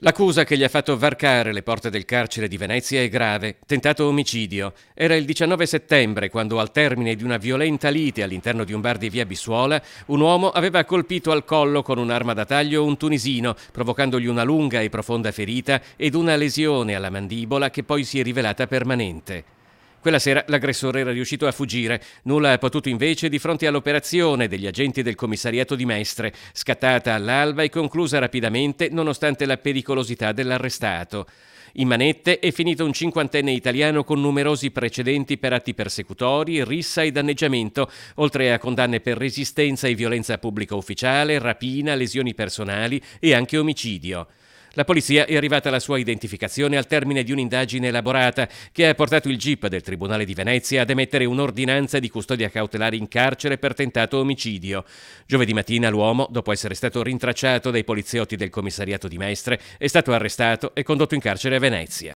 L'accusa che gli ha fatto varcare le porte del carcere di Venezia è grave: tentato omicidio. Era il 19 settembre quando, al termine di una violenta lite all'interno di un bar di via Bissuola, un uomo aveva colpito al collo con un'arma da taglio un tunisino, provocandogli una lunga e profonda ferita ed una lesione alla mandibola che poi si è rivelata permanente. Quella sera l'aggressore era riuscito a fuggire. Nulla ha potuto invece di fronte all'operazione degli agenti del commissariato di Mestre, scattata all'alba e conclusa rapidamente nonostante la pericolosità dell'arrestato. In manette è finito un cinquantenne italiano con numerosi precedenti per atti persecutori, rissa e danneggiamento, oltre a condanne per resistenza e violenza pubblica ufficiale, rapina, lesioni personali e anche omicidio. La polizia è arrivata alla sua identificazione al termine di un'indagine elaborata che ha portato il GIP del Tribunale di Venezia ad emettere un'ordinanza di custodia cautelare in carcere per tentato omicidio. Giovedì mattina l'uomo, dopo essere stato rintracciato dai poliziotti del commissariato di Mestre, è stato arrestato e condotto in carcere a Venezia.